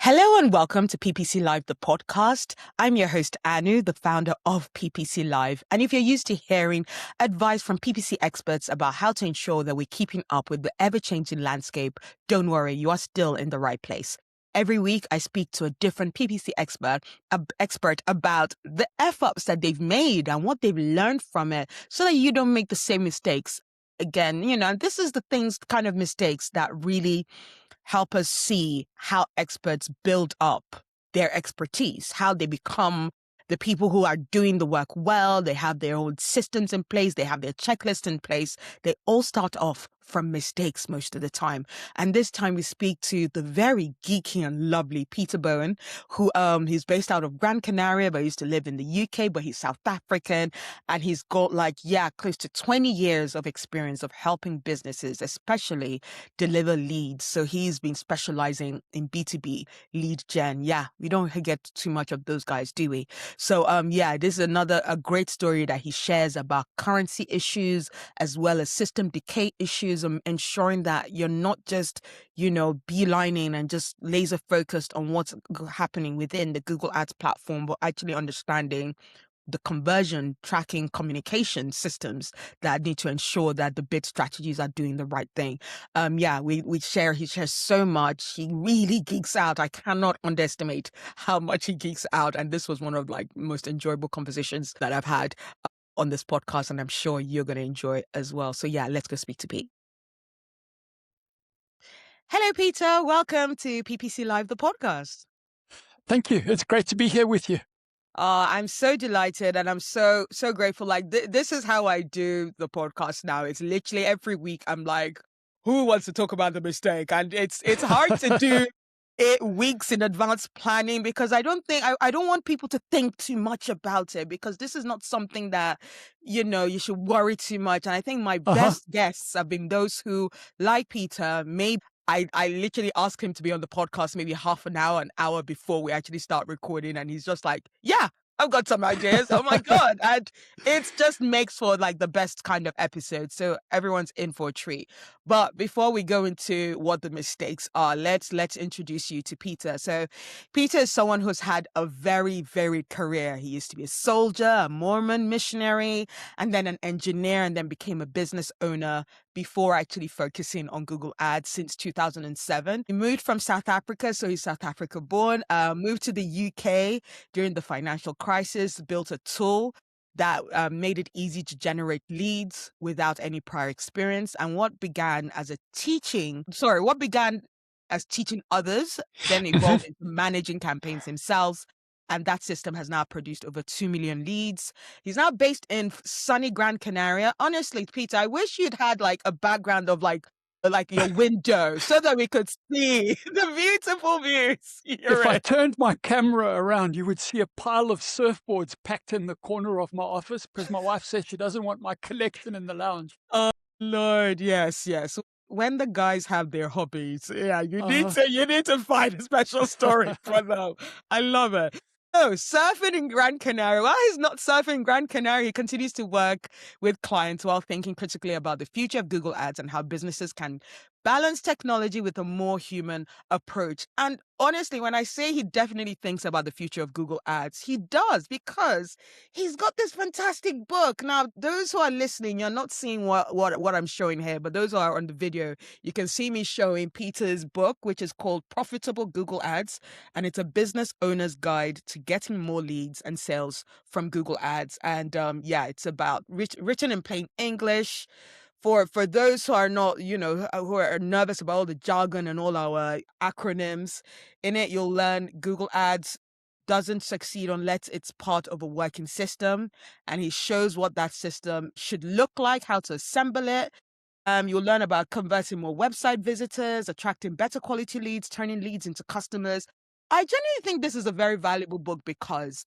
Hello and welcome to PPC Live, the podcast. I'm your host, Anu, the founder of PPC Live. And if you're used to hearing advice from PPC experts about how to ensure that we're keeping up with the ever-changing landscape, don't worry, you are still in the right place. Every week, I speak to a different PPC expert about the F-ups that they've made and what they've learned from it so that you don't make the same mistakes again. This is the kind of mistakes that really help us see how experts build up their expertise, how they become the people who are doing the work well. They have their own systems in place. They have their checklist in place. They all start off from mistakes most of the time. And this time we speak to the very geeky and lovely Peter Bowen, who he's based out of Gran Canaria, but used to live in the UK, but he's South African. And he's got close to 20 years of experience of helping businesses, especially deliver leads. So he's been specializing in B2B lead gen. Yeah, we don't get too much of those guys, do we? So this is a great story that he shares about currency issues as well as system decay issues, ensuring that you're not just, beelining and just laser focused on what's happening within the Google Ads platform, but actually understanding the conversion tracking communication systems that need to ensure that the bid strategies are doing the right thing. He shares so much. He really geeks out. I cannot underestimate how much he geeks out. And this was one of most enjoyable conversations that I've had on this podcast, and I'm sure you're going to enjoy it as well. So let's go speak to Pete. Hello, Peter. Welcome to PPC Live, the podcast. Thank you. It's great to be here with you. I'm so delighted and I'm so grateful. This is how I do the podcast now. It's literally every week I'm like, who wants to talk about the mistake? And it's hard to do it weeks in advance planning because I don't want people to think too much about it because this is not something that, you should worry too much. And I think my best guests have been those who, like Peter, maybe I literally ask him to be on the podcast maybe half an hour before we actually start recording. And he's just like, yeah, I've got some ideas. Oh my God. And it just makes for the best kind of episode. So everyone's in for a treat. But before we go into what the mistakes are, let's introduce you to Peter. So Peter is someone who's had a very varied career. He used to be a soldier, a Mormon missionary, and then an engineer, and then became a business owner before actually focusing on Google Ads since 2007. He moved from South Africa, so he's South Africa born, moved to the UK during the financial crisis, built a tool that made it easy to generate leads without any prior experience. And what began as teaching others, then evolved into managing campaigns himself. And that system has now produced over 2 million leads. He's now based in sunny Gran Canaria. Honestly, Peter, I wish you'd had a background of your window so that we could see the beautiful views. If I turned my camera around, you would see a pile of surfboards packed in the corner of my office because my wife said she doesn't want my collection in the lounge. Oh, Lord, yes. When the guys have their hobbies, you need to find a special story for them. I love it. Oh, surfing in Gran Canaria. Why is not surfing in Gran Canaria? He continues to work with clients while thinking critically about the future of Google Ads and how businesses can balance technology with a more human approach. And honestly, when I say he definitely thinks about the future of Google Ads, he does because he's got this fantastic book. Now, those who are listening, you're not seeing what I'm showing here, but those who are on the video, you can see me showing Peter's book, which is called Profitable Google Ads. And it's a business owner's guide to getting more leads and sales from Google Ads. And it's about written in plain English. For those who are not, who are nervous about all the jargon and all our acronyms, in it you'll learn Google Ads doesn't succeed unless it's part of a working system. And he shows what that system should look like, how to assemble it. You'll learn about converting more website visitors, attracting better quality leads, turning leads into customers. I genuinely think this is a very valuable book because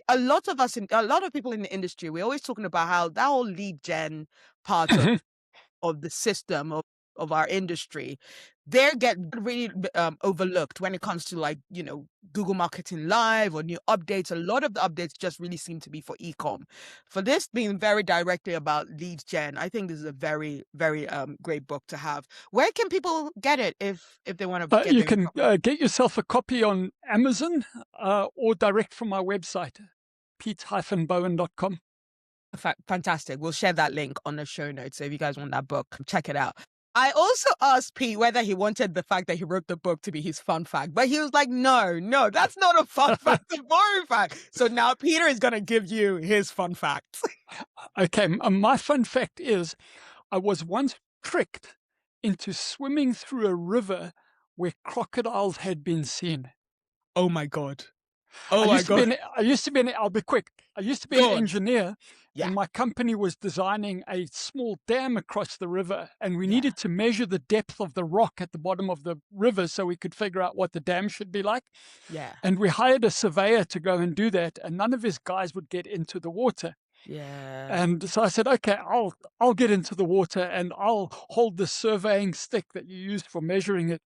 a lot of people in the industry, we're always talking about how that whole lead gen part of the system of our industry, they get really overlooked when it comes to, like, Google Marketing Live or new updates. A lot of the updates just really seem to be for e-com. For this being very directly about lead gen, I think this is a very, very great book to have. Where can people get it if they want to get You their can get yourself a copy on Amazon or direct from my website, pete-bowen.com. Fantastic. We'll share that link on the show notes. So if you guys want that book, check it out. I also asked Pete whether he wanted the fact that he wrote the book to be his fun fact, but he was like, no, that's not a fun fact, it's a boring fact. So now Peter is going to give you his fun fact. Okay, my fun fact is I was once tricked into swimming through a river where crocodiles had been seen. Oh my God. Oh my God. I'll be quick. I used to be an engineer, and my company was designing a small dam across the river, and we needed to measure the depth of the rock at the bottom of the river so we could figure out what the dam should be like. Yeah. And we hired a surveyor to go and do that, and none of his guys would get into the water. Yeah. And so I said, okay, I'll get into the water and I'll hold the surveying stick that you used for measuring it.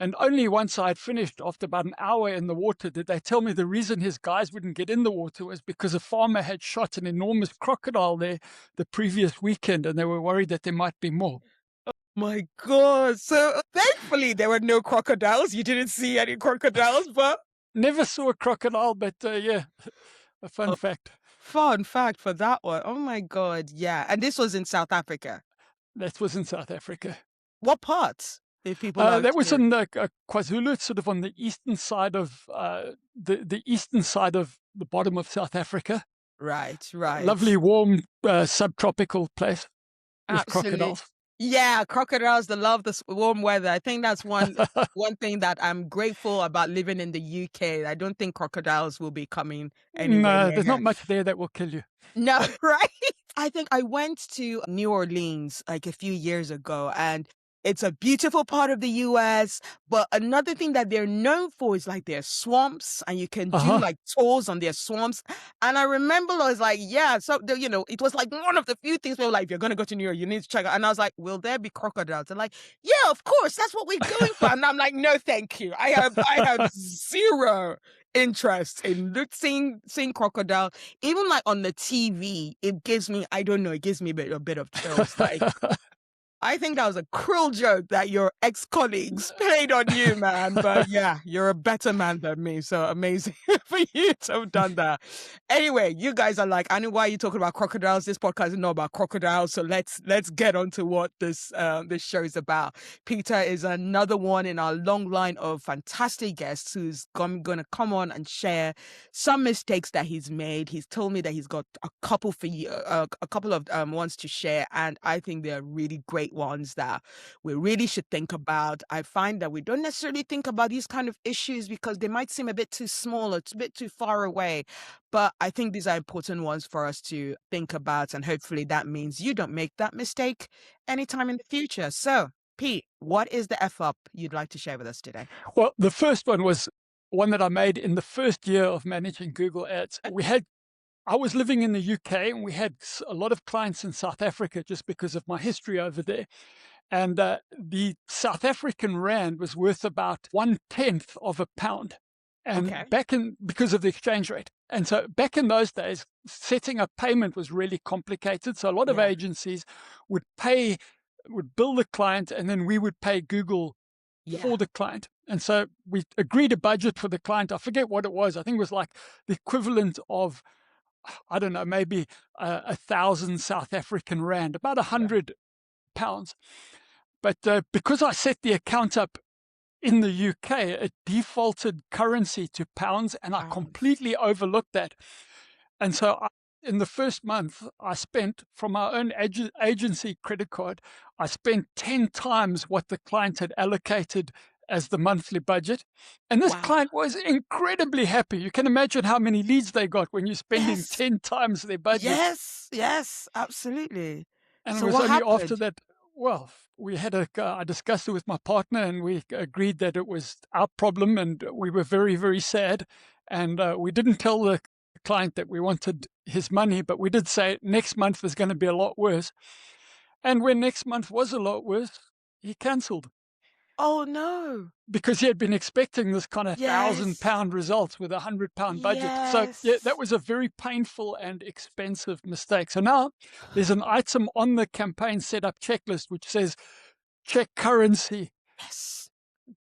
And only once I had finished, after about an hour in the water, did they tell me the reason his guys wouldn't get in the water was because a farmer had shot an enormous crocodile there the previous weekend, and they were worried that there might be more. My God. So thankfully there were no crocodiles. You didn't see any crocodiles, but... Never saw a crocodile, but yeah, a fun fact. Fun fact for that one. Oh my God. Yeah. And this was in South Africa. That was in South Africa. What parts? If people that was in KwaZulu, sort of on the eastern side of the eastern side of the bottom of South Africa. Right. Lovely, warm, subtropical place with crocodiles. Yeah, crocodiles. They love this warm weather. I think that's one thing that I'm grateful about living in the UK. I don't think crocodiles will be coming anywhere. No, there's not much there that will kill you. No, right? I think I went to New Orleans like a few years ago, and it's a beautiful part of the US, but another thing that they're known for is like their swamps, and you can do like tours on their swamps. And I remember I was like, yeah, so it was like one of the few things where like, if you're going to go to New York, you need to check out. And I was like, will there be crocodiles? They're like, yeah, of course, that's what we're going for. And I'm like, no, thank you. I have zero interest in seeing crocodile. Even like on the TV, it gives me, I don't know, it gives me a bit of chills. Like, I think that was a cruel joke that your ex-colleagues played on you, man. But yeah, you're a better man than me. So amazing for you to have done that. Anyway, you guys are like, I know why you're talking about crocodiles. This podcast is not about crocodiles. So let's get on to what this show is about. Peter is another one in our long line of fantastic guests who's going to come on and share some mistakes that he's made. He's told me that he's got a couple for you, a couple of ones to share. And I think they're really great ones that we really should think about. I find that we don't necessarily think about these kind of issues because they might seem a bit too small or a bit too far away. But I think these are important ones for us to think about. And hopefully that means you don't make that mistake anytime in the future. So, Pete, what is the F-up you'd like to share with us today? Well, the first one was one that I made in the first year of managing Google Ads. I was living in the UK, and we had a lot of clients in South Africa just because of my history over there. And the South African rand was worth about 1/10 of a pound. And because of the exchange rate. And so back in those days, setting up payment was really complicated. So a lot of agencies would bill the client, and then we would pay Google for the client. And so we agreed a budget for the client. I forget what it was. I think it was like the equivalent of, I don't know, maybe 1,000 South African rand, about 100 pounds. But because I set the account up in the UK, it defaulted currency to pounds, and I completely overlooked that. And so in the first month, I spent, from our own agency credit card, I spent 10 times what the client had allocated as the monthly budget. And this client was incredibly happy. You can imagine how many leads they got when you're spending 10 times their budget. Yes, absolutely. And so it was only after that, well, we had I discussed it with my partner, and we agreed that it was our problem, and we were very, very sad. And we didn't tell the client that we wanted his money, but we did say next month is going to be a lot worse. And when next month was a lot worse, he cancelled Oh no. because he had been expecting this kind of Yes. £1,000 results with £100 budget. So yeah, that Yes. was a very painful and expensive mistake. So now there's an item on the campaign setup checklist which says check currency. Yes.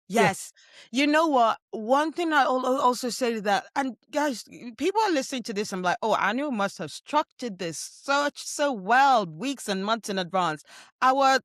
Yeah. Yes. You know what? One thing I also say to that, and guys, people are listening to this. I'm like, oh, Anu must have structured this so well, weeks and months in advance. Our,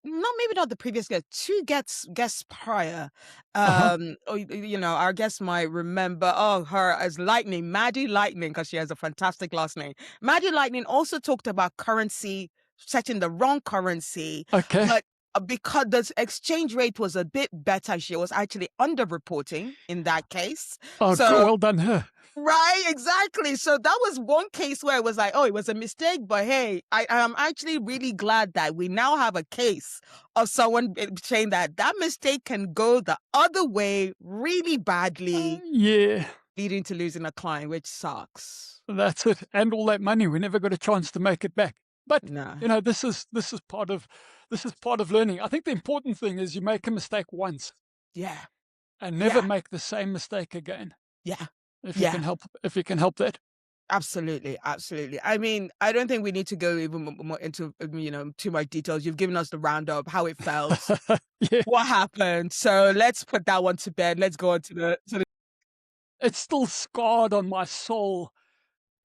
not maybe not the previous guest, two guests prior. Uh-huh. Our guest might remember, her as Lightning, Maddie Lightning, because she has a fantastic last name. Maddie Lightning also talked about currency, setting the wrong currency, Okay. but because the exchange rate was a bit better, she was actually underreporting in that case. Oh, So, well done her. right, exactly. So that was one case where it was like, oh, it was a mistake, but hey, I am actually really glad that we now have a case of someone saying that that mistake can go the other way really badly, Yeah, leading to losing a client, which sucks. that's it. And all that money, we never got a chance to make it back. But No. this is part of learning. I think the important thing is you make a mistake once Yeah. and never Yeah. make the same mistake again. Yeah. If you Yeah. can help that. Absolutely, absolutely. I mean, I don't think we need to go even more into too much details. You've given us the roundup, how it felt, Yeah, what happened. So let's put that one to bed. Let's go on to the it's still scarred on my soul.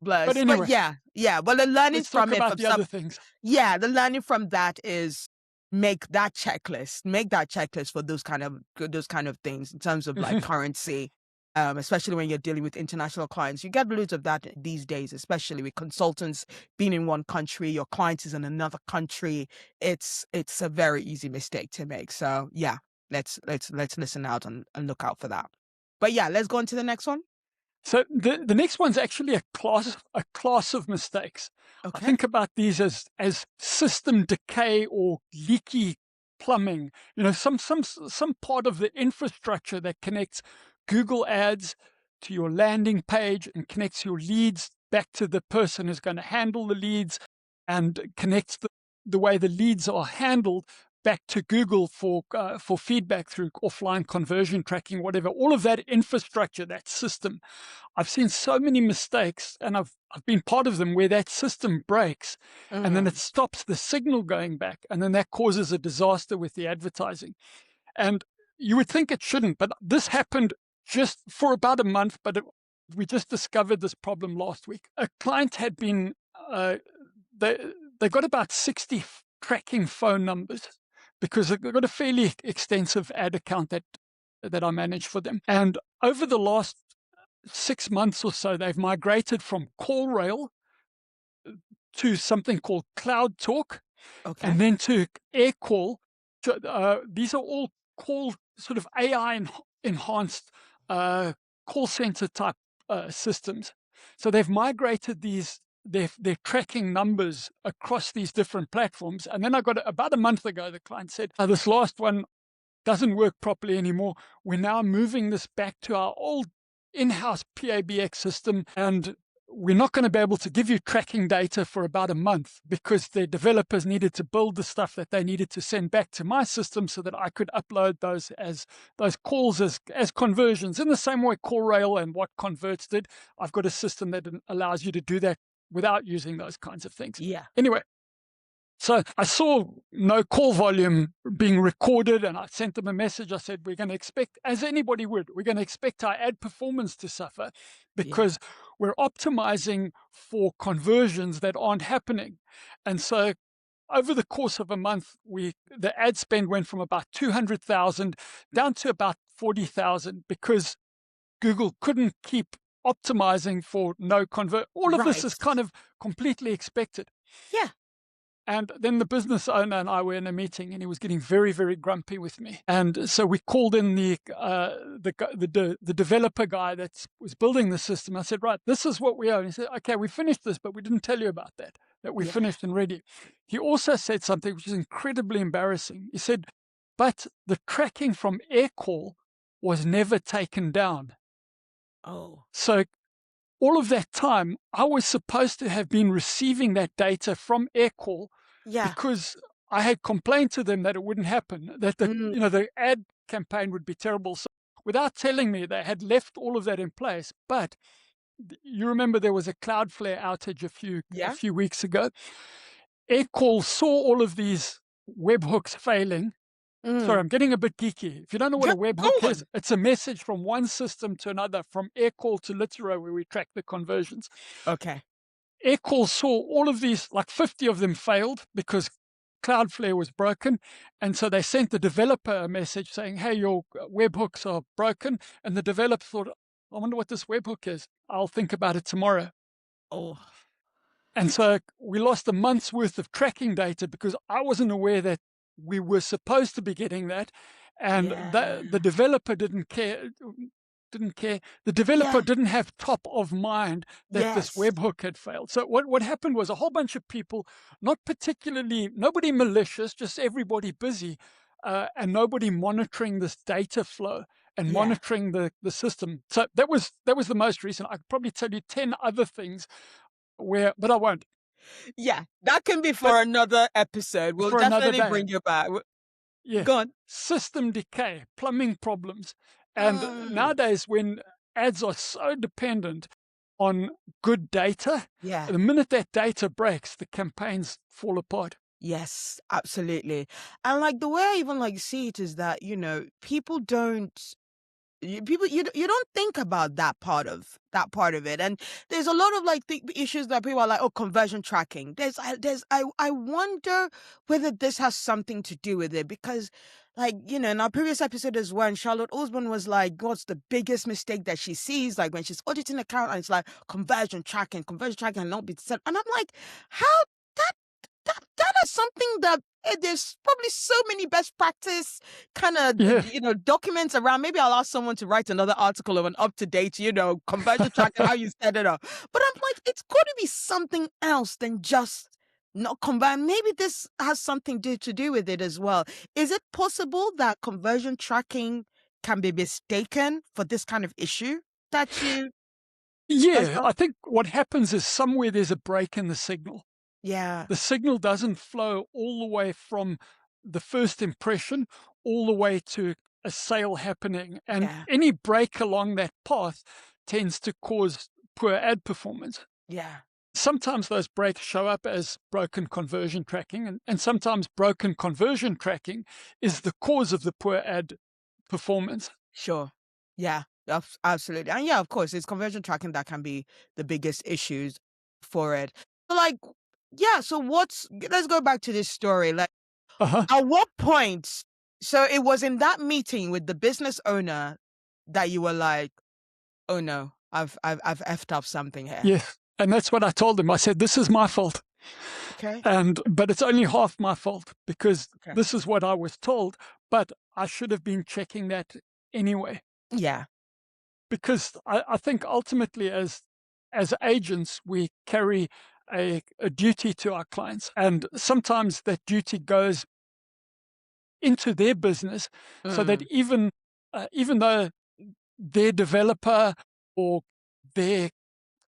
But blurs. But anyway, yeah. Well, the learning let's talk from it, about from the some, other things. yeah, the learning from that is make that checklist. Make that checklist for those kind of things in terms of like currency. Especially when you're dealing with international clients. You get loads of that these days, especially with consultants being in one country, your client is in another country. It's a very easy mistake to make. So yeah, let's listen out and look out for that. But yeah, let's go on to the next one. So the next one's actually a class of mistakes. I Okay. think about these as system decay or leaky plumbing. Some part of the infrastructure that connects Google Ads to your landing page and connects your leads back to the person who's going to handle the leads and connects the way the leads are handled back to Google for feedback through offline conversion tracking, whatever. All of that infrastructure, that system. I've seen so many mistakes, and I've been part of them, where that system breaks and then it Mm. stops the signal going back, and then that causes a disaster with the advertising. And you would think it shouldn't, but this happened just for about a month, but we just discovered this problem last week. A client had been, they got about 60 tracking phone numbers because they've got a fairly extensive ad account that I manage for them. And over the last 6 months or so, they've migrated from CallRail to something called Cloud Talk, Okay. and then to AirCall. These are all sort of AI enhanced call center type systems. So they've migrated their tracking numbers across these different platforms. And then I got about a month ago, the client said, this last one doesn't work properly anymore. We're now moving this back to our old in-house PABX system, and we're not going to be able to give you tracking data for about a month because the developers needed to build the stuff that they needed to send back to my system so that I could upload those calls as conversions. In the same way CallRail and what converts did, I've got a system that allows you to do that without using those kinds of things. Yeah. Anyway, so I saw no call volume being recorded, and I sent them a message. I said, we're going to expect, as anybody would, we're going to expect our ad performance to suffer Yeah. because we're optimizing for conversions that aren't happening. And so over the course of a month, the ad spend went from about 200,000 down to about 40,000 because Google couldn't keep optimizing for no convert. All of this Right. is kind of completely expected. Yeah. And then the business owner and I were in a meeting, and he was getting very, very grumpy with me. And so we called in the developer guy that was building the system. I said, right, this is what we own. He said, okay, we finished this, but we didn't tell you about that we Yeah. finished and ready. He also said something which is incredibly embarrassing. He said, but the tracking from AirCall was never taken down. Oh. So all of that time, I was supposed to have been receiving that data from AirCall Yeah. because I had complained to them that it wouldn't happen, that the Mm, the ad campaign would be terrible. So without telling me, they had left all of that in place. But you remember there was a Cloudflare outage a yeah. few weeks ago. Aircall saw all of these webhooks failing. Sorry, Mm. I'm getting a bit geeky. If you don't know what Yeah, a go webhook is, on. it's a message from one system to another, from Aircall to Litero, where we track the conversions. Okay. Aircall saw all of these, like 50 of them failed because Cloudflare was broken. And so they sent the developer a message saying, hey, your webhooks are broken. And the developer thought, I wonder what this webhook is. I'll think about it tomorrow. Oh, And so we lost a month's worth of tracking data because I wasn't aware that we were supposed to be getting that. And yeah. the developer didn't care. Didn't care. The developer Yeah. didn't have top of mind that this Yes. webhook had failed. So what happened was a whole bunch of people, not particularly, nobody malicious, just everybody busy, and nobody monitoring this data flow and Yeah. monitoring the system. So that was the most recent. I could probably tell you 10 other things where, but I won't. Yeah. That can be But for another episode. We'll for another definitely day, bring you back. yeah, Go on. system decay, plumbing problems, and Mm. nowadays when ads are so dependent on good data, Yeah. the minute that data breaks, the campaigns fall apart. Yes, absolutely. And like the way I even like see it is that, people don't you don't think about that part of it. And there's a lot of like the issues that people are like, oh, conversion tracking. I wonder whether this has something to do with it, because like, in our previous episode as well, Charlotte Osborne was like, what's the biggest mistake that she sees, like when she's auditing account, and it's like conversion tracking and not be set. And I'm like, how that that is something that there's probably so many best practice kind of Yeah. documents around. Maybe I'll ask someone to write another article of an up to date conversion track and how you set it up. But I'm like, it's got to be something else than just not combine. Maybe this has something to do with it as well. Is it possible that conversion tracking can be mistaken for this kind of issue that you guys Yeah, have? I think what happens is somewhere there's a break in the signal. Yeah, The signal doesn't flow all the way from the first impression all the way to a sale happening. And yeah, any break along that path tends to cause poor ad performance. yeah. Sometimes those breaks show up as broken conversion tracking, and sometimes broken conversion tracking is the cause of the poor ad performance. Sure. Yeah, absolutely. And yeah, of course, it's conversion tracking that can be the biggest issues for it. But like, yeah, so let's go back to this story. Like, Uh-huh. at what point, so it was in that meeting with the business owner that you were like, oh no, I've effed up something here. Yes. And that's what I told him. I said, this is my fault. Okay. But it's only half my fault because Okay. this is what I was told, but I should have been checking that anyway. Yeah. Because I think ultimately as agents, we carry a duty to our clients. And sometimes that duty goes into their business so that Mm. even though their developer or their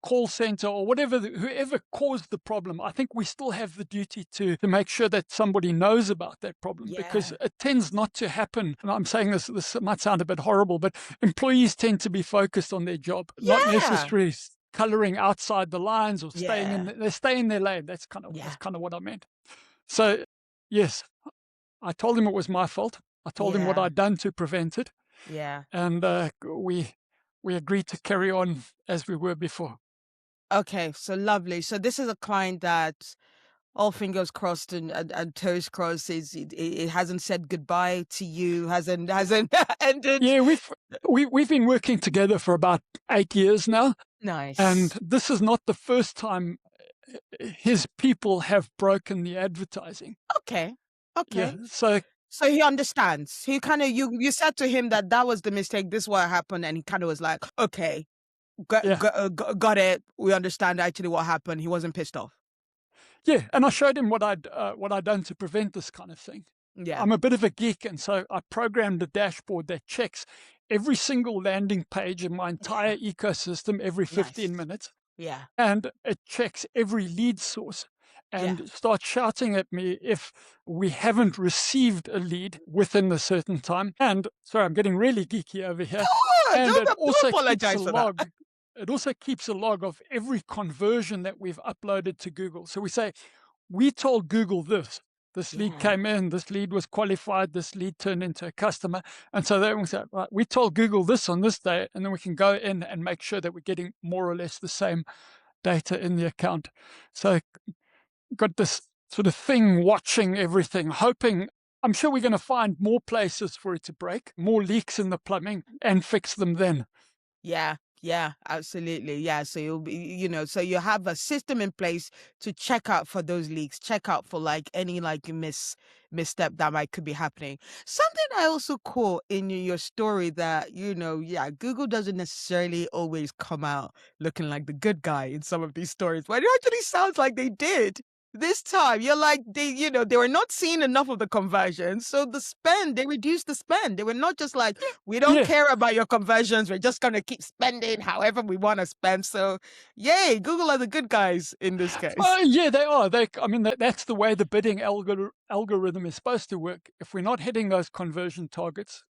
call center or whatever, whoever caused the problem, I think we still have the duty to make sure that somebody knows about that problem, because Yeah. it tends not to happen. And I'm saying this might sound a bit horrible, but employees tend to be focused on their job, not Yeah. necessarily coloring outside the lines or staying Yeah. they stay in their lane. That's Yeah. kind of what I meant. So yes, I told him it was my fault. I told him what Yeah. I'd done to prevent it, Yeah. and we agreed to carry on as we were before. Okay. So lovely. So this is a client that all fingers crossed and toes crossed is it hasn't said goodbye to you, hasn't ended. Yeah, we've been working together for about 8 years now, and Nice. this is not the first time his people have broken the advertising. Okay. Yeah, Okay. so So he understands. He kind of you said to him that was the mistake. This is what happened, and he kind of was like, okay, yeah, got it. We understand actually what happened. He wasn't pissed off. yeah, and I showed him what I'd done to prevent this kind of thing. Yeah. I'm a bit of a geek, and so I programmed a dashboard that checks every single landing page in my entire ecosystem every 15 Nice. minutes, Yeah. and it checks every lead source. Yeah. and start shouting at me if we haven't received a lead within a certain time. And sorry, I'm getting really geeky over here. Oh, And it don't also keeps a apologize for that. log. It also keeps a log of every conversion that we've uploaded to Google. So we say, we told Google this. This lead Yeah. came in, this lead was qualified, this lead turned into a customer. And so they will say, right, we told Google this on this day, and then we can go in and make sure that we're getting more or less the same data in the account. So got this sort of thing watching everything, hoping, I'm sure we're going to find more places for it to break, more leaks in the plumbing, and fix them then. Yeah, yeah, absolutely. Yeah. So you'll be, so you have a system in place to check out for those leaks, check out for like any like misstep that might could be happening. Something I also caught in your story that, yeah, Google doesn't necessarily always come out looking like the good guy in some of these stories, but it actually sounds like they did. This time, you're like, they were not seeing enough of the conversions. So they reduced the spend. They were not just like, we don't Yes. care about your conversions. We're just going to keep spending however we want to spend. So, yay, Google are the good guys in this case. Yeah, they are. I mean, that's the way the bidding algorithm is supposed to work. If we're not hitting those conversion targets,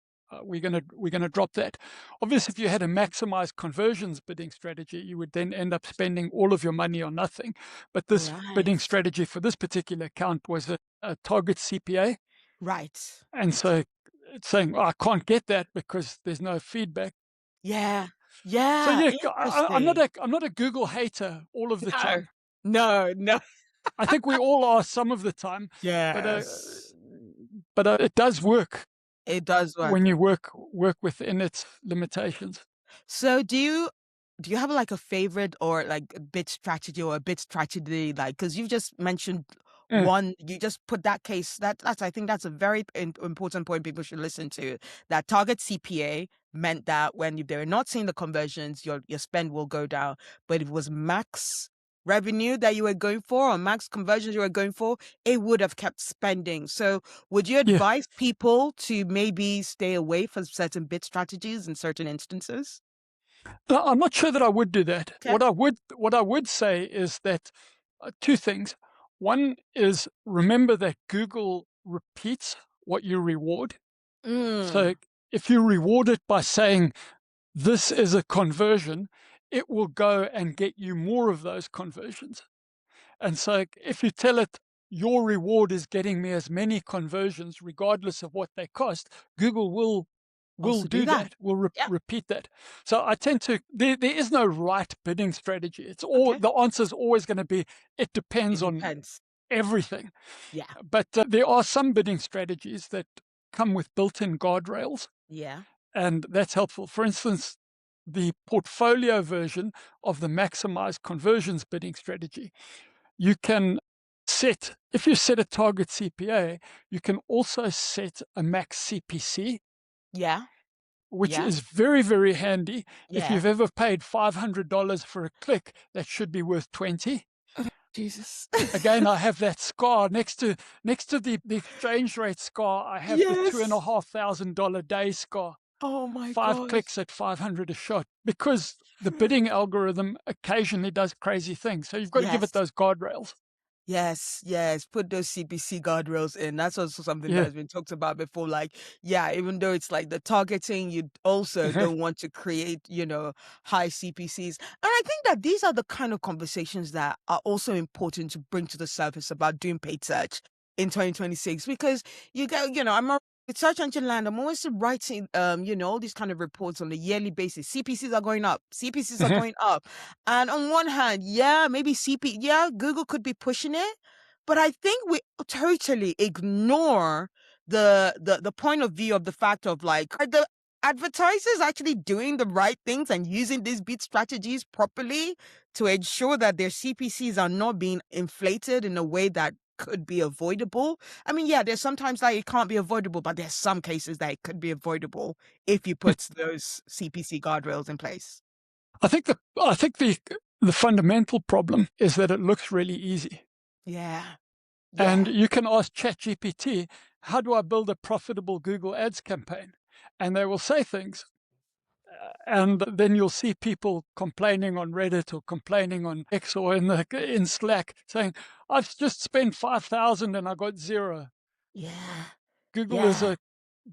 we're gonna drop that. Obviously, if you had a maximize conversions bidding strategy, you would then end up spending all of your money on nothing. But this bidding Right. strategy for this particular account was a target CPA, Right. and so it's saying, oh, I can't get that because there's no feedback. Yeah. So Yeah. yeah, Interesting. I'm not a Google hater all of the No. time. No, no. I think we all are some of the time, but Yes. it does work It does when work. you work within its limitations. So do you have like a favorite or like a bit strategy or a bit strategy like because you've just mentioned Mm, one you just put that case that's I think that's a very important point people should listen to that target CPA meant that when they're not seeing the conversions your spend will go down, but if it was max revenue that you were going for or max conversions you were going for, it would have kept spending. So would you yeah, advise people to maybe stay away from certain bit strategies in certain instances? no, I'm not sure that I would do that. Okay. What I would say is that two things. One is remember that Google repeats what you reward. So Mm. if you reward it by saying this is a conversion, it will go and get you more of those conversions. And so if you tell it your reward is getting me as many conversions, regardless of what they cost, Google will Also do do that. that, will Yeah. repeat that. So I tend to, there is no right bidding strategy. It's all, Okay. the answer is always going to be, it It depends on depends. everything. Yeah. But there are some bidding strategies that come with built-in guardrails, Yeah. and that's helpful. For instance, the portfolio version of the maximize conversions bidding strategy, you can set, if you set a target CPA, you can also set a max CPC, Yeah. which Yeah. is very, very handy. If Yeah. you've ever paid $500 for a click, that should be worth 20. Jesus. Again, I have that scar next to the exchange rate scar. I have the two and a Yes. half thousand dollar day scar. Oh my 5 clicks gosh. at 500 a shot, because the bidding algorithm occasionally does crazy things. So you've got to give it Yes. those guardrails. Yes, yes. Put those CPC guardrails in. That's also something that Yeah. has been talked about before. Like, yeah, even though it's like the targeting, you also don't want to create, high CPCs. And I think that these are the kind of conversations that are also important to bring to the surface about doing paid search in 2026 because you get, I'm a with search engine land, I'm always writing, all these kind of reports on a yearly basis. CPCs are going up. CPCs are going up. And on one hand, yeah, maybe Google could be pushing it, but I think we totally ignore the point of view of the fact of like, are the advertisers actually doing the right things and using these bid strategies properly to ensure that their CPCs are not being inflated in a way that could be avoidable? I mean, yeah, there's sometimes that it can't be avoidable, but there's some cases that it could be avoidable if you put those CPC guardrails in place. I think the fundamental problem is that it looks really easy. Yeah. And Yeah. you can ask ChatGPT, how do I build a profitable Google Ads campaign? And they will say things. And then you'll see people complaining on Reddit or complaining on X or in Slack saying, "I've just spent 5,000 and I got 0. Yeah. Google is Yeah. a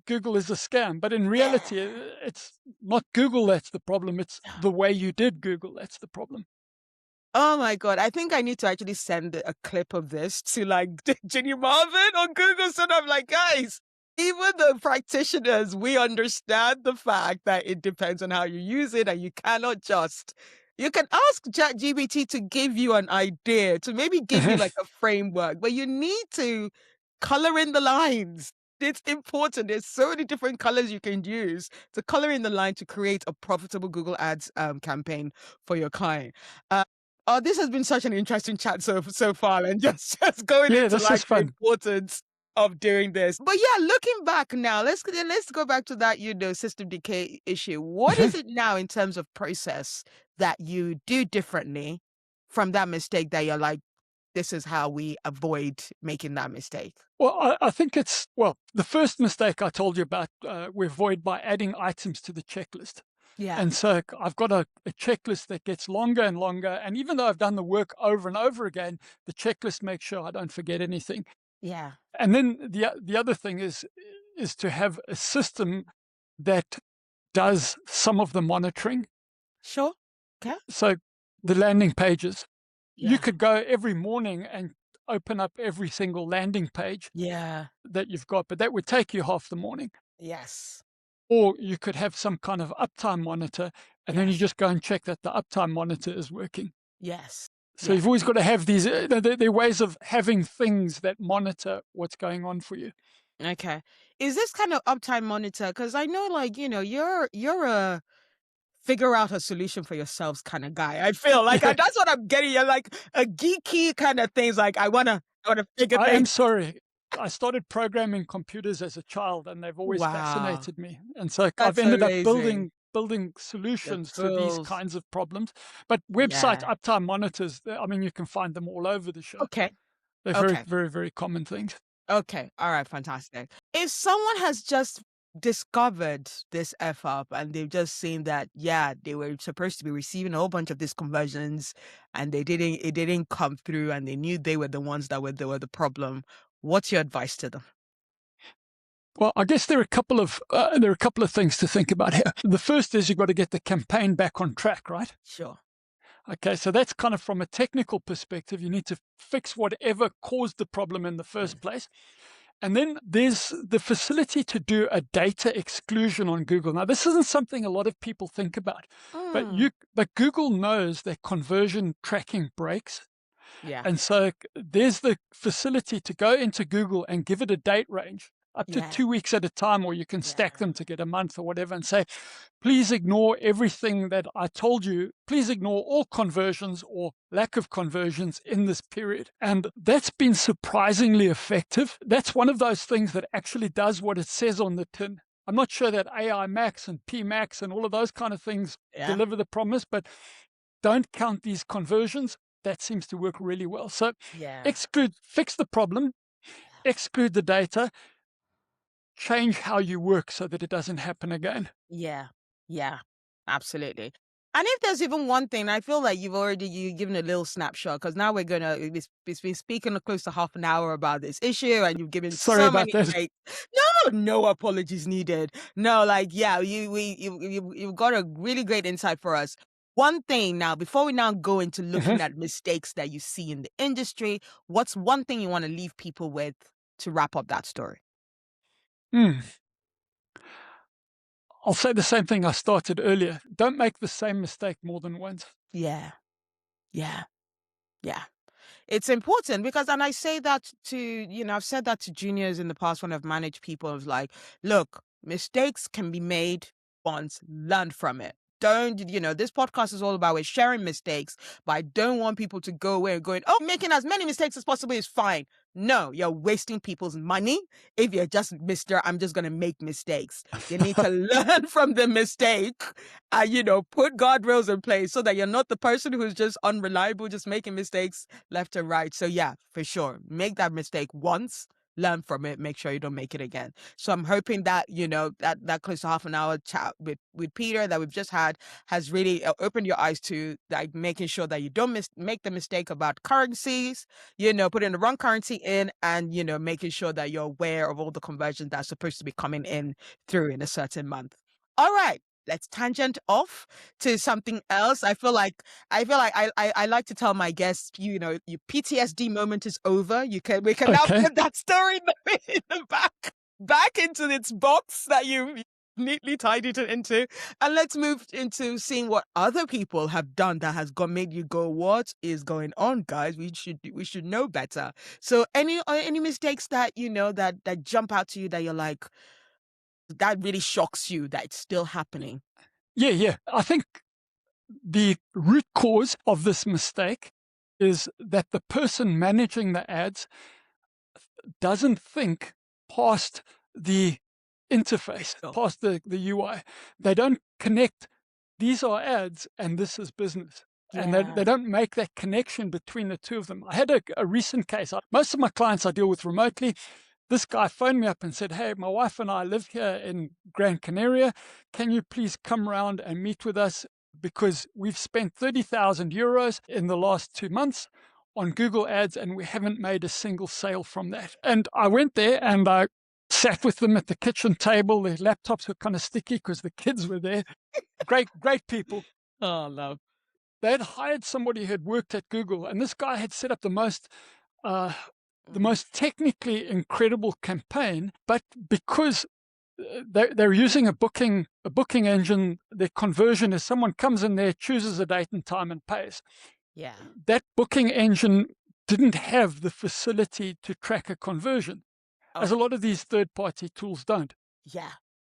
Google is a scam." But in reality, it's not Google that's the problem. It's the way you did Google that's the problem. Oh my God. I think I need to actually send a clip of this to like Ginny Marvin on Google. So I'm like, guys, even the practitioners, we understand the fact that it depends on how you use it and you cannot just. You can ask ChatGPT to give you an idea, to maybe give you like a framework, but you need to color in the lines. It's important. There's so many different colors you can use to color in the line to create a profitable Google Ads campaign for your client. Oh, this has been such an interesting chat so far, and just going Yeah, into this is like the fun. importance of doing this. But yeah, looking back now, let's go back to that system decay issue. What is it now in terms of process that you do differently from that mistake that you're like, this is how we avoid making that mistake? Well, I think the first mistake I told you about, we avoid by adding items to the checklist. Yeah, And so I've got a checklist that gets longer and longer. And even though I've done the work over and over again, the checklist makes sure I don't forget anything. yeah, And then the other thing is to have a system that does some of the monitoring. sure, okay, So the landing pages, you yeah, could go every morning and open up every single landing page yeah, that you've got, but that would take you half the morning. yes, Or you could have some kind of uptime monitor, and then you yes, just go and check that the uptime monitor is working. yes, So yeah. you've always got to have these, there are ways of having things that monitor what's going on for you. Okay. Is this kind of uptime monitor? Because I know, like, you're a figure out a solution for yourselves kind of guy. I feel like Yeah, that's what I'm getting. You're like a geeky kind of things. Like I wanna figure I am things. sorry. I started programming computers as a child, and they've always Wow, fascinated me. And so I've that's ended up amazing. building The solutions to these tools. kinds of problems. But website Yeah. uptime monitors, I mean, you can find them all over the show. Okay. They're very, Okay. very, very common things. Okay. All right. Fantastic. If someone has just discovered this F up and they've just seen that, yeah, they were supposed to be receiving a whole bunch of these conversions and it didn't come through and they knew they were the ones they were the problem. What's your advice to them? Well, I guess there are a couple of things to think about here. The first is you've got to get the campaign back on track, right? Sure. Okay, so that's kind of from a technical perspective. You need to fix whatever caused the problem in the Mm. first place. And then there's the facility to do a data exclusion on Google. Now, this isn't something a lot of people think about, but Mm. Google knows that conversion tracking breaks. Yeah. And so there's the facility to go into Google and give it a date range up to Yeah. 2 weeks at a time, or you can stack Yeah. them to get a month or whatever, and say, please ignore everything that I told you. Please ignore all conversions or lack of conversions in this period. And that's been surprisingly effective. That's one of those things that actually does what it says on the tin. I'm not sure that AI Max and P Max and all of those kind of things Yeah. deliver the promise, but don't count these conversions. That seems to work really well. So Yeah. fix the problem, exclude the data, change how you work so that it doesn't happen again. Yeah. Yeah. Absolutely. And if there's even one thing, I feel like you've given a little snapshot because now it's been speaking close to half an hour about this issue and you've given Sorry so about many that. great, no apologies needed. No, like, yeah, you've got a really great insight for us. One thing now, before we now go into Mhm. looking at mistakes that you see in the industry, what's one thing you want to leave people with to wrap up that story? Mm. I'll say the same thing I started earlier. Don't make the same mistake more than once. Yeah. Yeah. Yeah. It's important because, and I say that to, I've said that to juniors in the past when I've managed people. I was like, look, mistakes can be made once, learn from it. Don't, this podcast is all about we're sharing mistakes, but I don't want people to go away and going, oh, making as many mistakes as possible is fine. No, you're wasting people's money if you're just I'm just going to make mistakes. You need to learn from the mistake and, put guardrails in place so that you're not the person who's just unreliable, just making mistakes left and right. So yeah, for sure. Make that mistake once, learn from it, make sure you don't make it again. So I'm hoping that, that close to half an hour chat with Peter that we've just had has really opened your eyes to like making sure that you don't make the mistake about currencies, putting the wrong currency in, and, making sure that you're aware of all the conversions that's supposed to be coming in through in a certain month. All right. Let's tangent off to something else. I like to tell my guests, your PTSD moment is over. We can now Okay. put that story in the back into its box that you neatly tidied it into, and let's move into seeing what other people have done that has made you go, what is going on, guys? We should know better. So any mistakes that that jump out to you that you're like, that really shocks you that it's still happening? Yeah. I think the root cause of this mistake is that the person managing the ads doesn't think past the interface, Oh, past the UI. They don't connect, these are ads and this is business. And yeah. they don't make that connection between the two of them. I had a recent case. Most of my clients I deal with remotely. This guy phoned me up and said, hey, my wife and I live here in Gran Canaria. Can you please come around and meet with us? Because we've spent 30,000 euros in the last 2 months on Google Ads and we haven't made a single sale from that. And I went there and I sat with them at the kitchen table. Their laptops were kind of sticky because the kids were there. Great people. Oh, love. They had hired somebody who had worked at Google, and this guy had set up the most technically incredible campaign, but because they're using a booking engine, their conversion is someone comes in there, chooses a date and time, and pays. Yeah. That booking engine didn't have the facility to track a conversion, as a lot of these third-party tools don't. Yeah.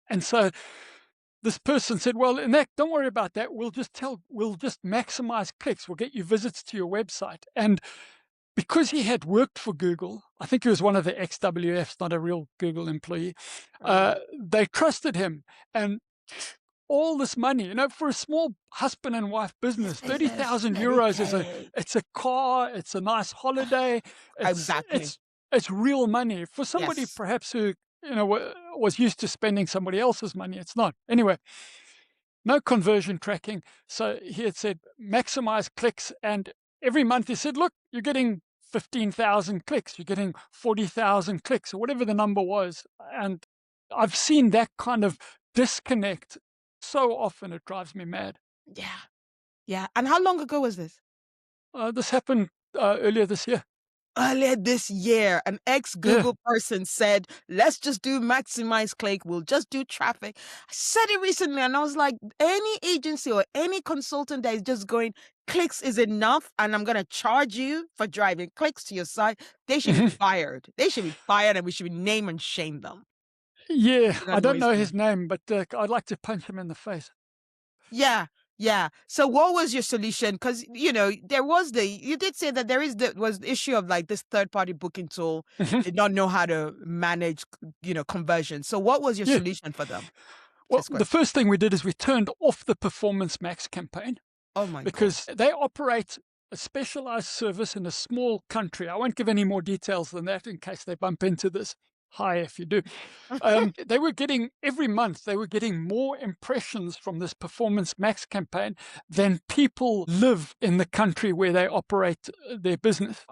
And so this person said, well, don't worry about that. We'll just maximize clicks. We'll get you visits to your website. And because he had worked for Google, I think he was one of the XWFs, not a real Google employee, they trusted him. And all this money, for a small husband and wife business, 30,000 euros it's a car, it's a nice holiday. Exactly. It's real money. For somebody Yes. perhaps who, was used to spending somebody else's money, it's not. Anyway, no conversion tracking. So he had said, maximize clicks. And every month he said, look, you're getting 15,000 clicks, you're getting 40,000 clicks, or whatever the number was. And I've seen that kind of disconnect so often, it drives me mad. Yeah. Yeah. And how long ago was this? This happened earlier this year. Earlier this year, an ex-Google person said, let's just do maximize click. We'll just do traffic. I said it recently and I was like, any agency or any consultant that is just going, clicks is enough and I'm going to charge you for driving clicks to your site, they should be fired. They should be fired and we should name and shame them. Yeah, I don't know his name, but I'd like to punch him in the face. Yeah. Yeah. So what was your solution? Because, you did say that was the issue of like this third party booking tool did not know how to manage, conversion. So what was your solution for them? Well, the first thing we did is we turned off the Performance Max campaign. Oh my God. Because they operate a specialized service in a small country. I won't give any more details than that in case they bump into this. Hi, if you do. They were getting, every month, they were getting more impressions from this Performance Max campaign than people live in the country where they operate their business.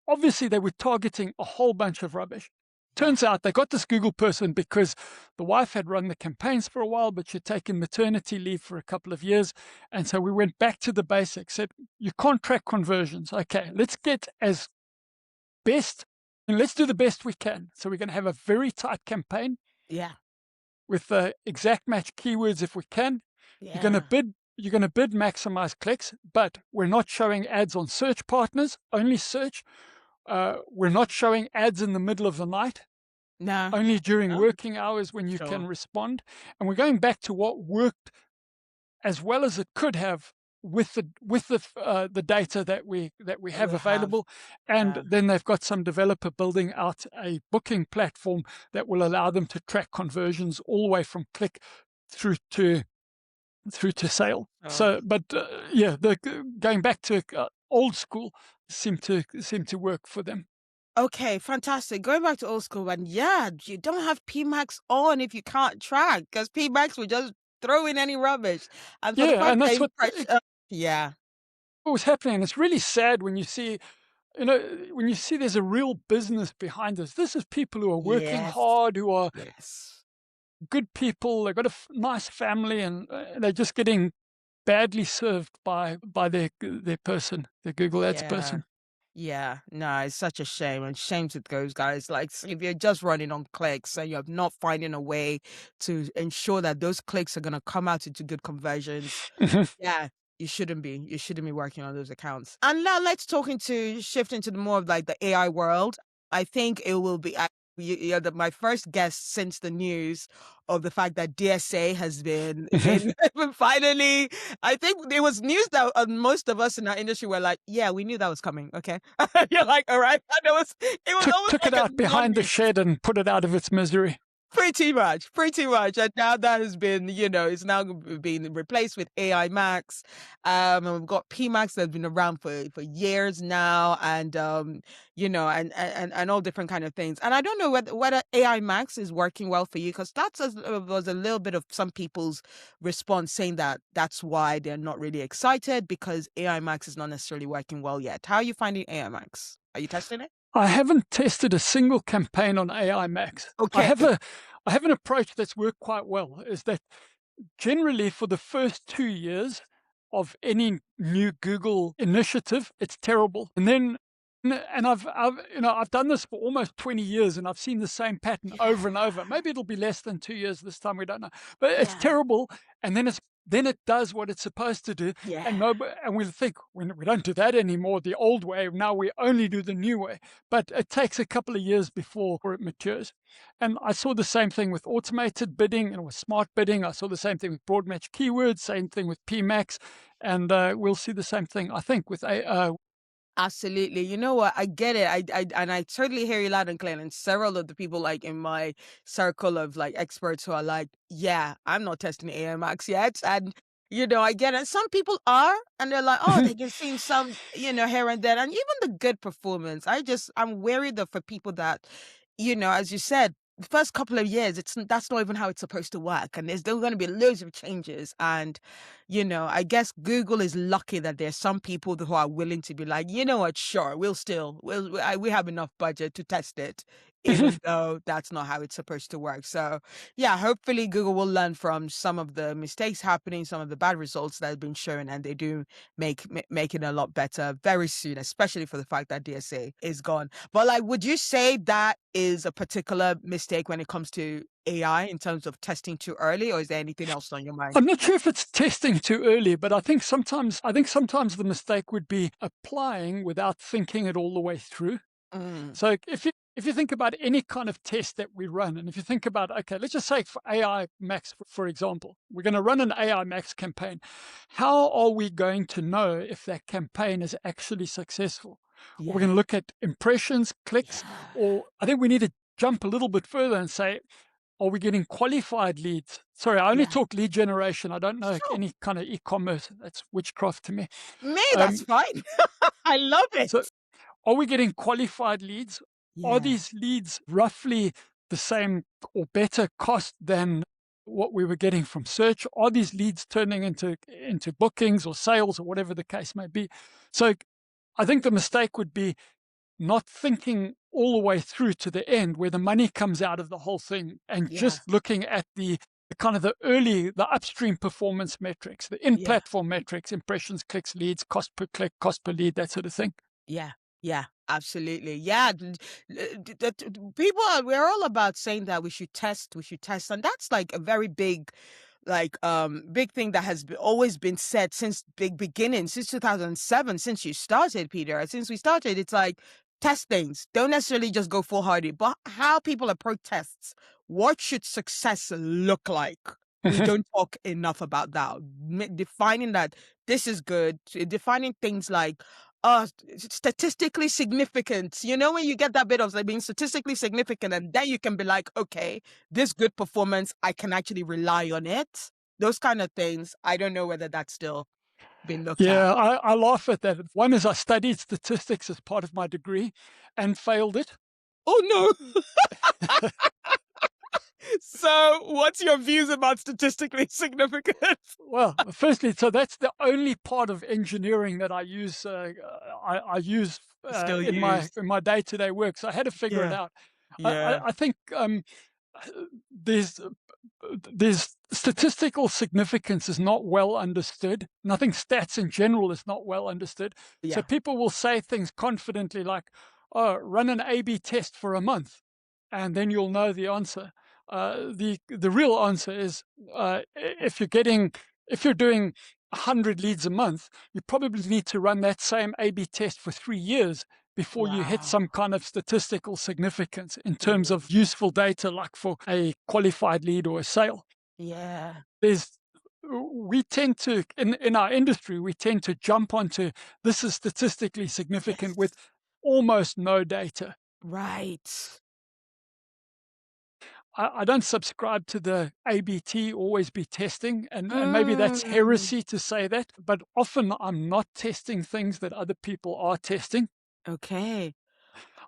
Obviously, they were targeting a whole bunch of rubbish. Turns out they got this Google person because the wife had run the campaigns for a while, but she'd taken maternity leave for a couple of years. And so we went back to the basics, said, you can't track conversions. Okay, let's get as best, and let's do the best we can. So we're going to have a very tight campaign. Yeah. With exact match keywords if we can. Yeah. You're going to bid maximize clicks, but we're not showing ads on search partners, only search. We're not showing ads in the middle of the night. No. Only during working hours when you can respond. And we're going back to what worked as well as it could have with the data that we have available. And then they've got some developer building out a booking platform that will allow them to track conversions all the way from click through to sale. So, but going back to old school seemed to work for them. Okay, fantastic. Going back to old school, and yeah, you don't have PMAX on if you can't track, because PMAX will just throw in any rubbish. And for the Yeah, fact and that that's impression, yeah, what was happening. And it's really sad when you see, when you see there's a real business behind this. This is people who are working yes, hard, who are yes, good people. They've got a nice family, and they're just getting badly served by their person, their Google Ads yeah. person. Yeah, no, it's such a shame, and shame to those guys. Like, if you're just running on clicks and you're not finding a way to ensure that those clicks are gonna come out into good conversions, yeah, you shouldn't be. You shouldn't be working on those accounts. And now let's shift into the more of like the AI world. I think it will be you're my first guest since the news of the fact that DSA has been finally. I think there was news that most of us in our industry were like, "Yeah, we knew that was coming." Okay, you're like, "All right," and it was almost Took it like a out behind the non-news. shed and put it out of its misery. Pretty much, pretty much. And now that has been, it's now being replaced with AI Max. And we've got P Max that's been around for years now, and and all different kind of things. And I don't know whether AI Max is working well for you, because was a little bit of some people's response saying that that's why they're not really excited, because AI Max is not necessarily working well yet. How are you finding AI Max? Are you testing it? I haven't tested a single campaign on AI Max. Okay. I have an approach that's worked quite well, is that generally for the first 2 years of any new Google initiative, it's terrible. And then and I've done this for almost 20 years, and I've seen the same pattern over Yeah. and over. Maybe it'll be less than 2 years this time, we don't know. But it's Yeah. terrible, and then it does what it's supposed to do, and Yeah. we'll think we don't do that anymore, the old way. Now we only do the new way. But it takes a couple of years before it matures. And I saw the same thing with automated bidding and with smart bidding. I saw the same thing with broad match keywords, same thing with PMAX, and we'll see the same thing, I think, with AI. Absolutely. You know what? I get it. I totally hear you loud and clear. And several of the people like in my circle of like experts who are like, yeah, I'm not testing AMX yet. And I get it. Some people are, and they're like, oh, they can see some, here and there. And even the good performance. I'm worried that for people that, as you said, the first couple of years, that's not even how it's supposed to work. And there's still going to be loads of changes. And I guess Google is lucky that there's some people who are willing to be like, you know what, sure, we have enough budget to test it, even though that's not how it's supposed to work. So yeah, hopefully Google will learn from some of the mistakes happening, some of the bad results that have been shown, and they do make it a lot better very soon, especially for the fact that DSA is gone. But like, would you say that is a particular mistake when it comes to AI in terms of testing too early, or is there anything else on your mind? I'm not sure if it's testing too early, but I think sometimes the mistake would be applying without thinking it all the way through. Mm, So if you think about any kind of test that we run, and if you think about, okay, let's just say for AI Max, for example, we're going to run an AI Max campaign. How are we going to know if that campaign is actually successful? We're yeah, going to look at impressions, clicks, yeah. or I think we need to jump a little bit further and say, are we getting qualified leads? Sorry, I only Yeah. talk lead generation. I don't know Sure. any kind of e-commerce. That's witchcraft to me. Me, that's Um, fine. I love it. so are we getting qualified leads? Are Yeah. these leads roughly the same or better cost than what we were getting from search? Are these leads turning into bookings or sales or whatever the case may be? So I think the mistake would be not thinking all the way through to the end where the money comes out of the whole thing, and Yeah. just looking at the kind of the upstream performance metrics, the Yeah. in-platform metrics, impressions, clicks, leads, cost per click, cost per lead, that sort of thing. Yeah. Yeah. Absolutely. Yeah. We're all about saying that we should test. And that's like a very big thing that has always been said since big beginning, since 2007, since you started, Peter. Since we started, it's like, test things, don't necessarily just go foolhardy, but how people approach tests. What should success look like? We don't talk enough about that. Defining that this is good, defining things like statistically significant. When you get that bit of like being statistically significant, and then you can be like, okay, this good performance, I can actually rely on it. Those kind of things. I don't know whether that's still. been looked at. Yeah, I laugh at that. One is I studied statistics as part of my degree and failed it. Oh no. So what's your views about statistically significant? Well, firstly, so that's the only part of engineering that I use. I use Still in my used. day-to-day work. So I had to figure it Yeah. out. Yeah. I think there's there's statistical significance is not well understood. And I think stats in general is not well understood. So Yeah. people will say things confidently like, "Oh, run an A/B test for a month, and then you'll know the answer." The real answer is if you're doing 100 leads a month, you probably need to run that same A/B test for 3 years before you hit Wow. some kind of statistical significance in terms Mm. of useful data, like for a qualified lead or a sale. Yeah. There's we tend to in our industry we tend to jump onto this is statistically significant Yes. with almost no data. Right. I don't subscribe to the ABT, always be testing, and maybe that's Mm. heresy to say that, but often I'm not testing things that other people are testing. Okay.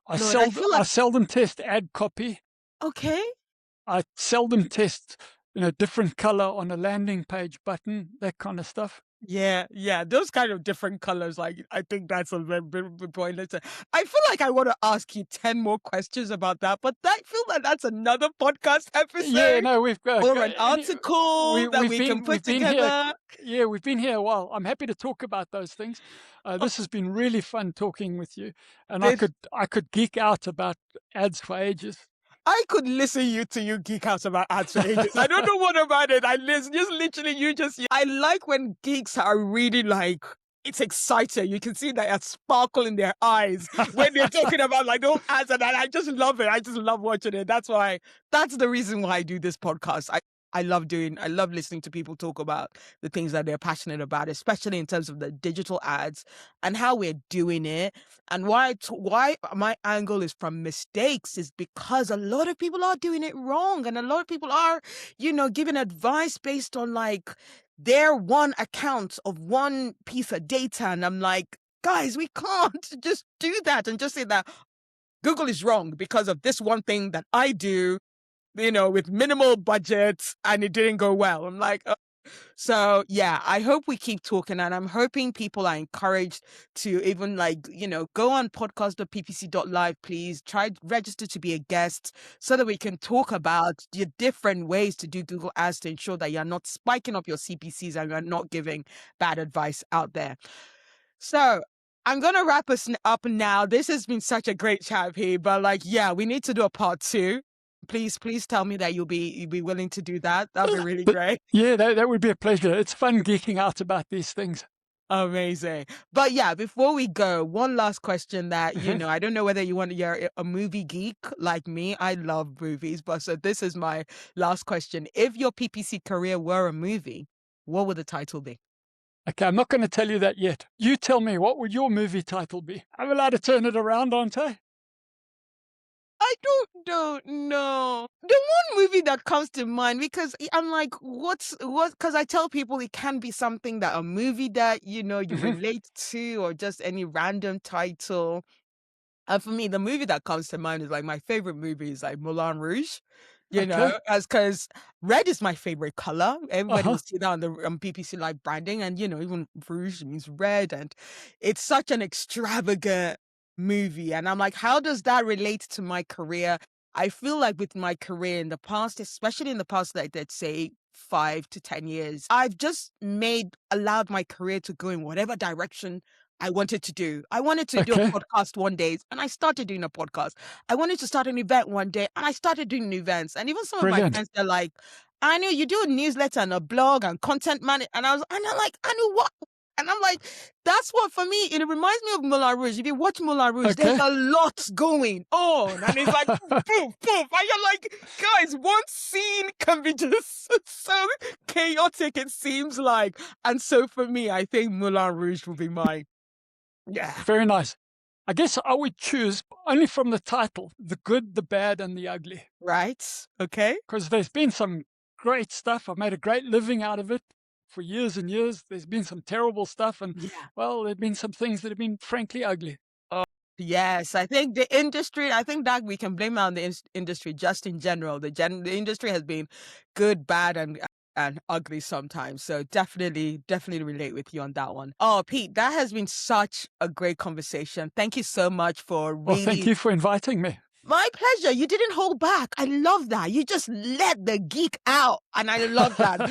I Lord, I seld feel I like seldom test ad copy. okay. I seldom test, different color on a landing page button, that kind of stuff. Yeah, yeah, those kind of different colors. Like, I think that's a very pointless. I feel like I want to ask you 10 more questions about that, but I feel like that's another podcast Yeah, episode no, we've got or an article that we can put we've been here. together. Yeah, we've been here a while. I'm happy to talk about those things. Oh, This has been really fun talking with you, and this I could geek out about ads for ages. I could listen to you geek out about ads for ages. I don't know what about it. I listen, just literally you just. I like when geeks are really like it's exciting. You can see that sparkle in their eyes when they're talking about like those ads, and I just love it. I just love watching it. That's the reason why I do this podcast. I love listening to people talk about the things that they're passionate about, especially in terms of the digital ads and how we're doing it. And why my angle is from mistakes is because a lot of people are doing it wrong, and a lot of people are, giving advice based on like their one account of one piece of data. And I'm like, guys, we can't just do that and just say that Google is wrong because of this one thing that I do, with minimal budget and it didn't go well. I'm like, so yeah, I hope we keep talking, and I'm hoping people are encouraged to even like, go on podcast.ppc.live, please. Try register to be a guest so that we can talk about the different ways to do Google Ads to ensure that you're not spiking up your CPCs and you're not giving bad advice out there. So I'm gonna wrap us up now. This has been such a great chat here, but like, yeah, we need to do a part two. Please tell me that you'll be willing to do that. That'd be really But great. yeah, that would be a pleasure. It's fun geeking out about these things. Amazing. But yeah, before we go, one last question that, I don't know whether you're a movie geek like me. I love movies, but so this is my last question. If your PPC career were a movie, what would the title be? Okay, I'm not going to tell you that yet. You tell me, what would your movie title be? I'm allowed to turn it around, aren't I? I don't know. The one movie that comes to mind, because I'm like, because I tell people it can be something that a movie that, you relate to, or just any random title. And for me, the movie that comes to mind is like my favorite movie is like Moulin Rouge, Okay. as because red is my favorite color. Everybody will Uh-huh. see that on the PPC Live branding, and even rouge means red, and it's such an extravagant movie. And I'm like, how does that relate to my career? I feel like with my career in the past, especially in the past, like let's say 5 to 10 years, I've just allowed my career to go in whatever direction I wanted to do. I wanted to do a Okay. podcast one day, and I started doing a podcast. I wanted to start an event one day, and I started doing events. And even some of my Brilliant. friends, they're like, I knew you do a newsletter and a blog and content man. And I'm like, I knew what? And I'm like, that's what for me, it reminds me of Moulin Rouge. If you watch Moulin Rouge, there's Okay. a lot going on. And it's like, poof, poof. And you're like, guys, one scene can be just so chaotic, it seems like. And so for me, I think Moulin Rouge will be mine. Yeah. Very nice. I guess I would choose, only from the title, the good, the bad, and the ugly. Right. Okay. Because there's been some great stuff. I've made a great living out of it. for years and years. There's been some terrible stuff, and Yeah. well, there've been some things that have been frankly ugly. Yes, I think the industry, I think that we can blame it on the industry just in general. The industry has been good, bad, and ugly sometimes. So definitely relate with you on that one. Oh, Pete, that has been such a great conversation. Thank you so much for Well, thank really. you for inviting me. My pleasure. You didn't hold back. I love that. You just let the geek out. And I love that.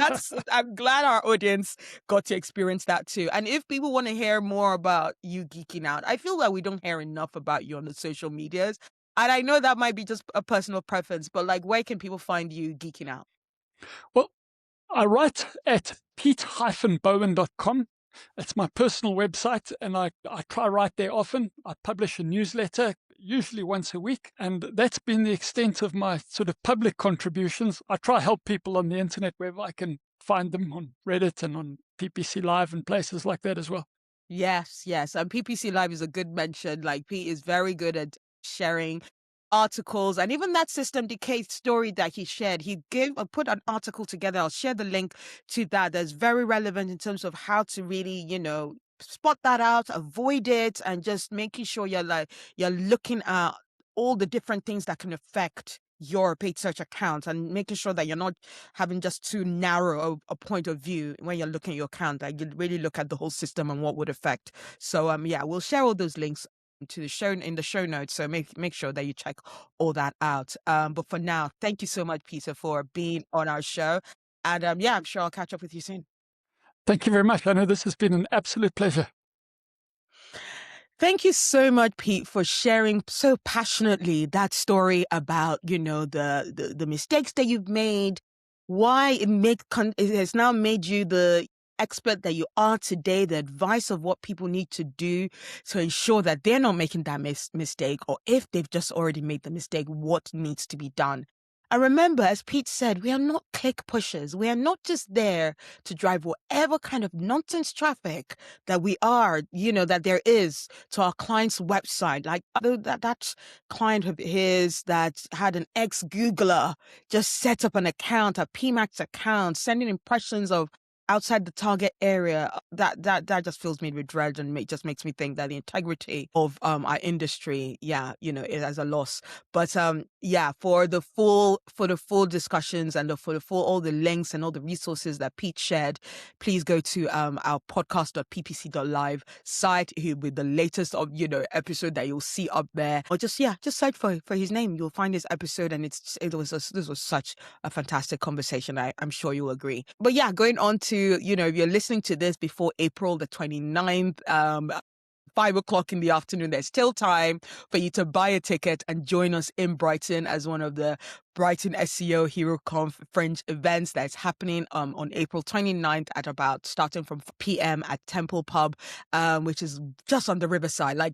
I'm glad our audience got to experience that too. And if people want to hear more about you geeking out, I feel that we don't hear enough about you on the social medias. And I know that might be just a personal preference, but like, where can people find you geeking out? Well, I write at pete-bowen.com. It's my personal website, and I try write there often. I publish a newsletter, usually once a week, and that's been the extent of my sort of public contributions. I try help people on the internet wherever I can find them, on Reddit and on PPC Live and places like that as well. Yes, yes. And PPC Live is a good mention. Like, Pete is very good at sharing articles, and even that system decay story that he shared, he put an article together. I'll share the link to that. That's very relevant in terms of how to really, spot that out, avoid it, and just making sure you're looking at all the different things that can affect your paid search account, and making sure that you're not having just too narrow a point of view when you're looking at your account. Like, you really look at the whole system and what would affect. So yeah, we'll share all those links to the show in the show notes. So make sure that you check all that out. But for now, thank you so much, Peter, for being on our show. And yeah, I'm sure I'll catch up with you soon. Thank you very much. I know this has been an absolute pleasure. Thank you so much, Pete, for sharing so passionately that story about, the mistakes that you've made, why it has now made you the expert that you are today, the advice of what people need to do to ensure that they're not making that mistake, or if they've just already made the mistake, what needs to be done. And remember, as Pete said, we are not click pushers. We are not just there to drive whatever kind of nonsense traffic that that there is to our client's website. Like that client of his that had an ex-Googler just set up an account, a PMAX account, sending impressions of outside the target area. That just fills me with dread, and just makes me think that the integrity of our industry, it has a loss. But yeah, for the full discussions and for the full all the links and all the resources that Pete shared, please go to our podcast.ppc.live site with the latest of episode that you'll see up there, or just search for his name. You'll find this episode, and this was such a fantastic conversation. I'm sure you'll agree. But yeah, going on to, if you're listening to this before April the 29th, 5:00 in the afternoon, there's still time for you to buy a ticket and join us in Brighton as one of the Brighton SEO Hero Conf Fringe events that's happening on April 29th at about starting from PM at Temple Pub, which is just on the riverside, like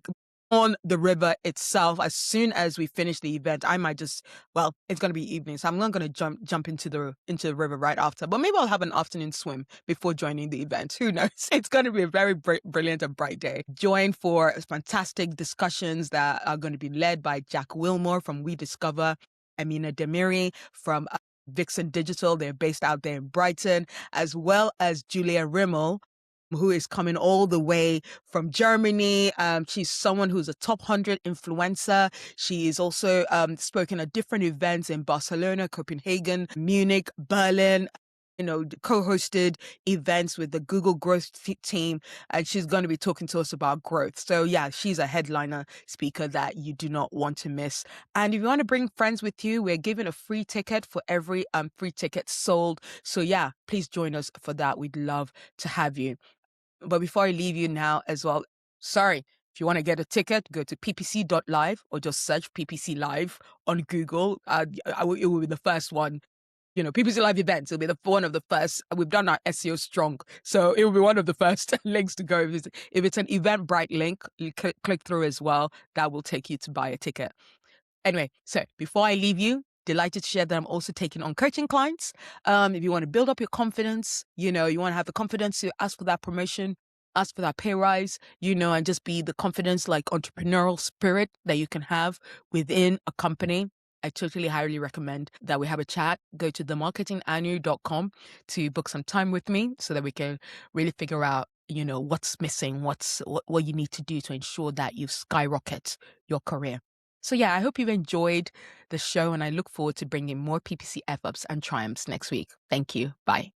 on the river itself. As soon as we finish the event, I might it's going to be evening, so I'm not going to jump into the river right after, but maybe I'll have an afternoon swim before joining the event. Who knows? It's going to be a very brilliant and bright day. Join for fantastic discussions that are going to be led by Jack Wilmore from We Discover, Amina Demiri from Vixen Digital. They're based out there in Brighton, as well as Julia Rimmel, who is coming all the way from Germany. She's someone who's a top 100 influencer. She is also spoken at different events in Barcelona, Copenhagen, Munich, Berlin, co-hosted events with the Google growth team, and she's going to be talking to us about growth. So yeah, she's a headliner speaker that you do not want to miss. And if you want to bring friends with you, we're giving a free ticket for every free ticket sold. So yeah, please join us for that. We'd love to have you. But before I leave you now as well, if you want to get a ticket, go to ppc.live or just search PPC Live on Google. It will be the first one. PPC Live events will be one of the first. We've done our SEO strong, so it will be one of the first links to go. If it's an Eventbrite link, you click through as well. That will take you to buy a ticket. Anyway, so before I leave you, delighted to share that I'm also taking on coaching clients. If you want to build up your confidence, you want to have the confidence to ask for that promotion, ask for that pay rise, and just be the confidence, like entrepreneurial spirit that you can have within a company. I totally highly recommend that we have a chat. Go to themarketinganu.com to book some time with me so that we can really figure out, what's missing, what you need to do to ensure that you skyrocket your career. So yeah, I hope you've enjoyed the show, and I look forward to bringing more PPC F-ups and triumphs next week. Thank you. Bye.